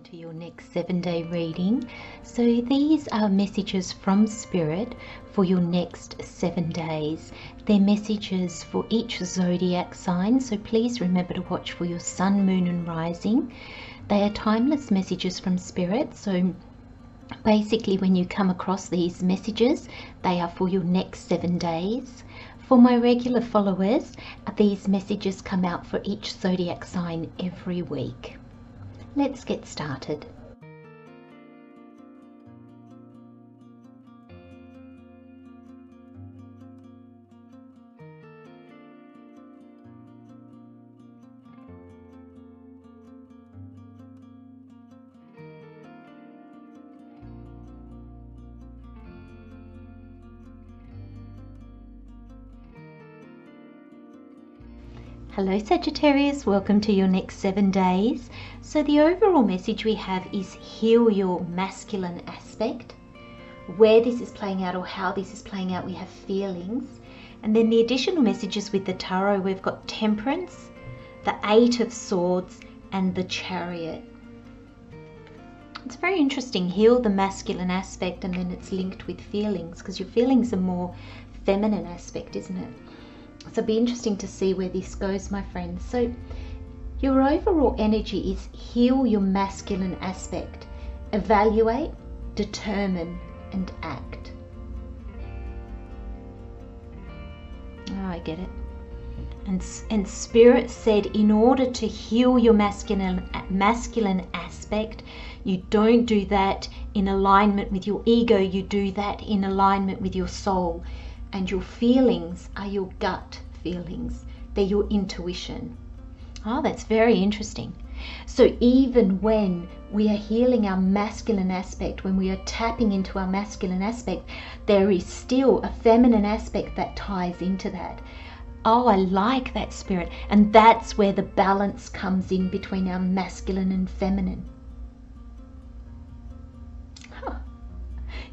to your next 7-day reading. So these are messages from Spirit for your next 7 days. They're messages for each zodiac sign, so please remember to watch for your sun, moon and rising. They are timeless messages from Spirit, so basically when you come across these messages, they are for your next 7 days. For my regular followers, these messages come out for each zodiac sign every week. Let's get started. Hello Sagittarius, welcome to your next 7 days. So the overall message we have is heal your masculine aspect. Where this is playing out or how this is playing out, we have feelings. And then the additional messages with the tarot, we've got Temperance, the 8 of Swords and the Chariot. It's very interesting, heal the masculine aspect, and then it's linked with feelings because your feelings are more feminine aspect, isn't it? So it'll be interesting to see where this goes, my friends. So your overall energy is heal your masculine aspect, evaluate, determine and act. Oh, I get it. And Spirit said in order to heal your masculine aspect, you don't do that in alignment with your ego, you do that in alignment with your soul. And your feelings are your gut feelings. They're your intuition. Oh, that's very interesting. So even when we are healing our masculine aspect, when we are tapping into our masculine aspect, there is still a feminine aspect that ties into that. Oh, I like that, Spirit. And that's where the balance comes in between our masculine and feminine.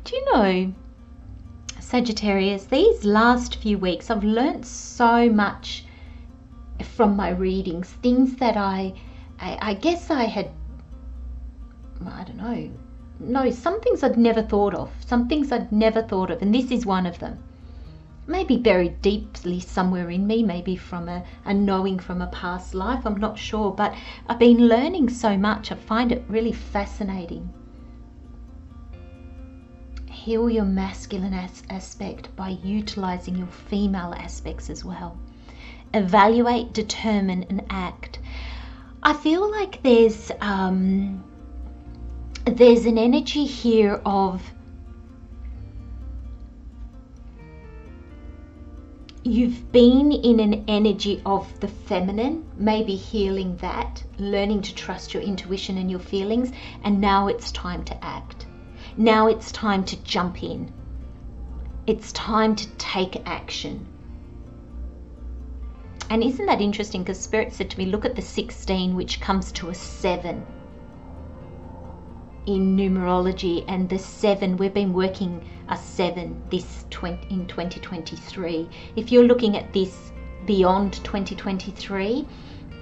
Do you know, Sagittarius, these last few weeks I've learnt so much from my readings, things that I guess I had, I don't know, no, some things I'd never thought of, and this is one of them. Maybe buried deeply somewhere in me, maybe from a knowing from a past life, I'm not sure, but I've been learning so much, I find it really fascinating. Heal your masculine aspect by utilizing your female aspects as well. Evaluate, determine and act. I feel like there's an energy here of you've been in an energy of the feminine, maybe healing that, learning to trust your intuition and your feelings, and now it's time to act. Now it's time to jump in. It's time to take action. And isn't that interesting? Because Spirit said to me, look at the 16, which comes to a 7 in numerology. And the 7, we've been working a 7 in 2023. If you're looking at this beyond 2023,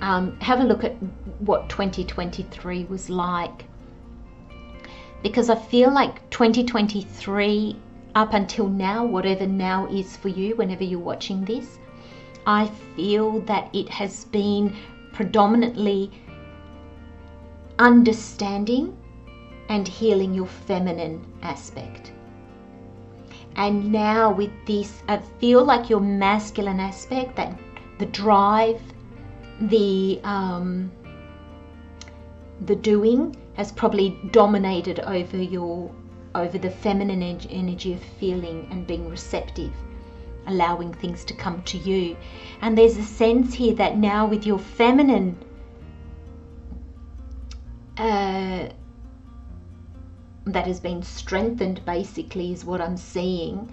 have a look at what 2023 was like. Because I feel like 2023 up until now, whatever now is for you, whenever you're watching this, I feel that it has been predominantly understanding and healing your feminine aspect. And now with this, I feel like your masculine aspect, that the drive, the doing, has probably dominated over the feminine energy of feeling and being receptive, allowing things to come to you. And there's a sense here that now with your feminine that has been strengthened, basically, is what I'm seeing,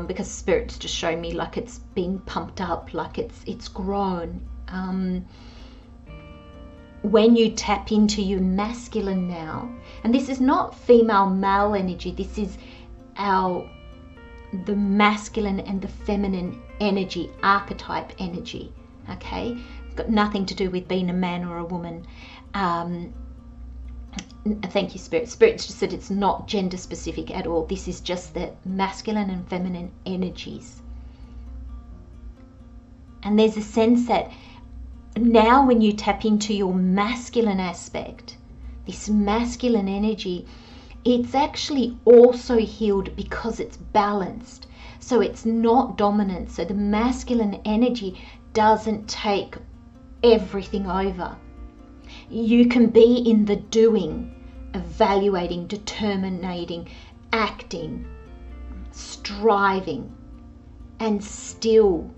because Spirit's just showing me like it's been pumped up, like it's grown. When you tap into your masculine now, and this is not female male energy, this is the masculine and the feminine energy, archetype energy, okay? It's got nothing to do with being a man or a woman. Thank you, Spirit. Spirit's just said it's not gender specific at all. This is just the masculine and feminine energies. And there's a sense that now when you tap into your masculine aspect, this masculine energy, it's actually also healed because it's balanced. So it's not dominant. So the masculine energy doesn't take everything over. You can be in the doing, evaluating, determining, acting, striving, and still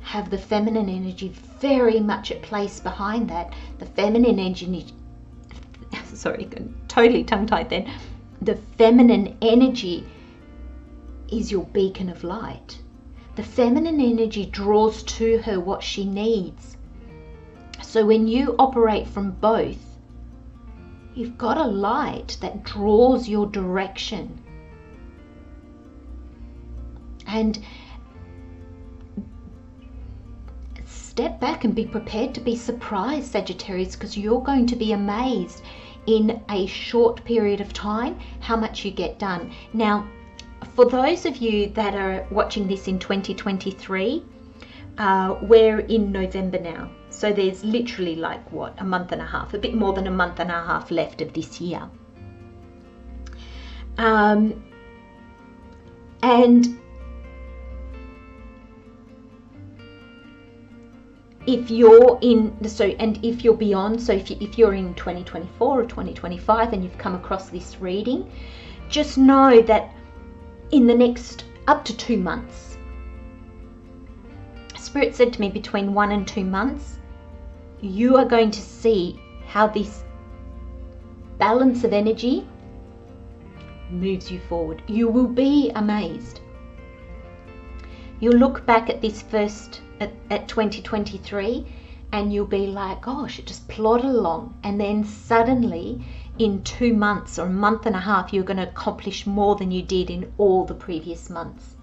have the feminine energy very much at place behind that. The feminine energy, sorry, totally tongue-tied then. The feminine energy is your beacon of light. The feminine energy draws to her what she needs. So when you operate from both, you've got a light that draws your direction. And step back and be prepared to be surprised, Sagittarius, because you're going to be amazed in a short period of time how much you get done. Now, for those of you that are watching this in 2023, we're in November now. So there's literally like what, a month and a half, a bit more than a month and a half left of this year. And if you're in, and if you're beyond, so if you're in 2024 or 2025 and you've come across this reading, just know that in the next up to 2 months, Spirit said to me between 1 and 2 months, you are going to see how this balance of energy moves you forward. You will be amazed. You'll look back at this at 2023 and you'll be like, gosh, it just plodded along. And then suddenly in 2 months or a month and a half, you're going to accomplish more than you did in all the previous months.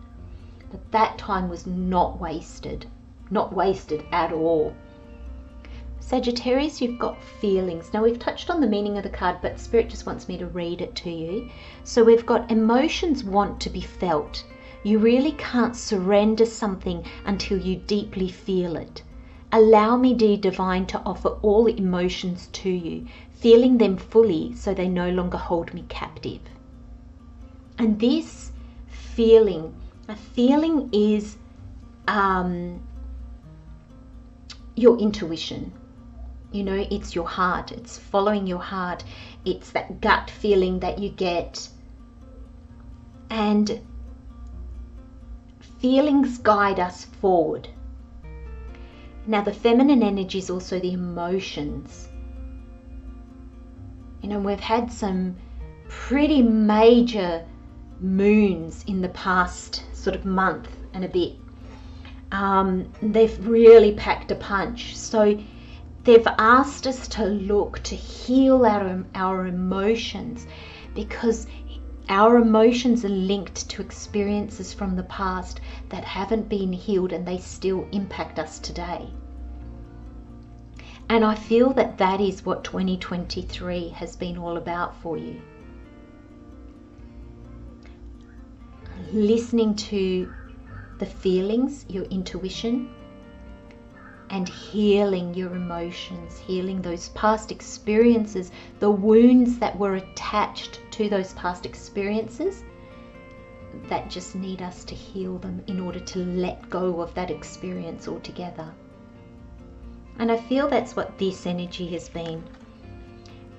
But that time was not wasted at all. Sagittarius, you've got feelings. Now we've touched on the meaning of the card, but Spirit just wants me to read it to you. So we've got emotions want to be felt. You really can't surrender something until you deeply feel it. Allow me, dear Divine, to offer all emotions to you, feeling them fully so they no longer hold me captive. And this feeling, a feeling is your intuition. You know, it's your heart, it's following your heart, it's that gut feeling that you get. And feelings guide us forward. Now the feminine energy is also the emotions. You know, we've had some pretty major moons in the past sort of month and a bit. They've really packed a punch. So they've asked us to look, to heal our emotions, because our emotions are linked to experiences from the past that haven't been healed and they still impact us today. And I feel that that is what 2023 has been all about for you. Listening to the feelings, your intuition, and healing your emotions, healing those past experiences, the wounds that were attached to those past experiences that just need us to heal them in order to let go of that experience altogether. And I feel that's what this energy has been.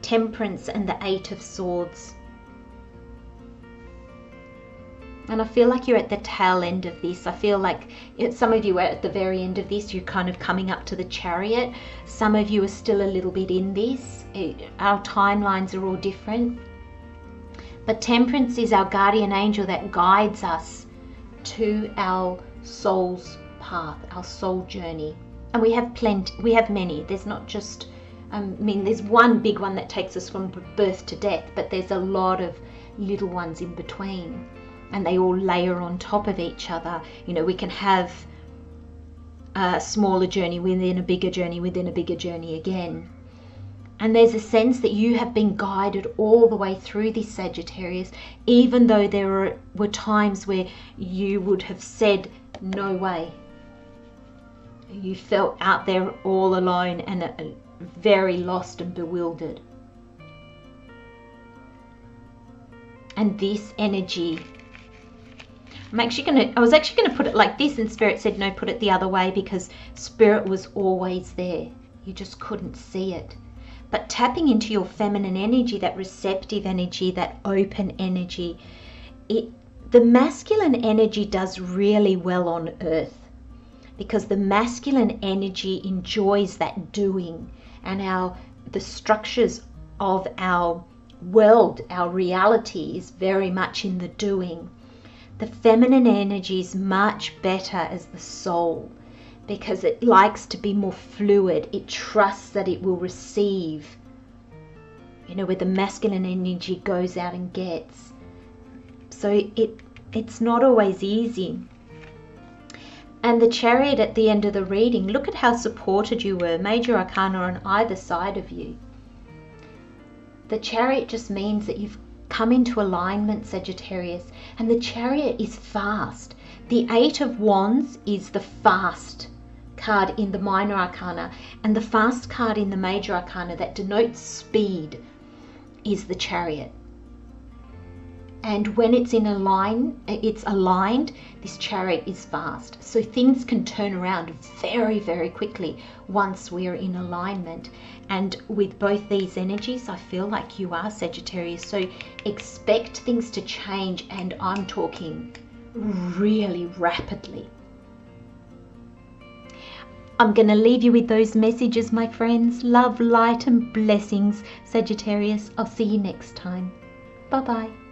Temperance and the 8 of Swords. And I feel like you're at the tail end of this. I feel like some of you are at the very end of this. You're kind of coming up to the Chariot. Some of you are still a little bit in this. Our timelines are all different. But Temperance is our guardian angel that guides us to our soul's path, our soul journey. And we have many. There's not just, there's one big one that takes us from birth to death, but there's a lot of little ones in between. And they all layer on top of each other. You know, we can have a smaller journey within a bigger journey within a bigger journey again. And there's a sense that you have been guided all the way through this, Sagittarius, even though there were times where you would have said, no way. You felt out there all alone and very lost and bewildered. And this energy, I was actually going to put it like this, and Spirit said, no, put it the other way, because Spirit was always there. You just couldn't see it. But tapping into your feminine energy, that receptive energy, that open energy, the masculine energy does really well on earth, because the masculine energy enjoys that doing, and the structures of our world, our reality, is very much in the doing. The feminine energy is much better as the soul, because it likes to be more fluid. It trusts that it will receive, where the masculine energy goes out and gets. So it's not always easy. And the Chariot at the end of the reading, look at how supported you were. Major Arcana on either side of you. The Chariot just means that you've come into alignment, Sagittarius, and the Chariot is fast. The Eight of Wands is the fast card in the Minor Arcana, and the fast card in the Major Arcana that denotes speed is the Chariot. And when it's aligned, this Chariot is fast. So things can turn around very, very quickly once we're in alignment. And with both these energies, I feel like you are, Sagittarius. So expect things to change, and I'm talking really rapidly. I'm going to leave you with those messages, my friends. Love, light and blessings, Sagittarius. I'll see you next time. Bye-bye.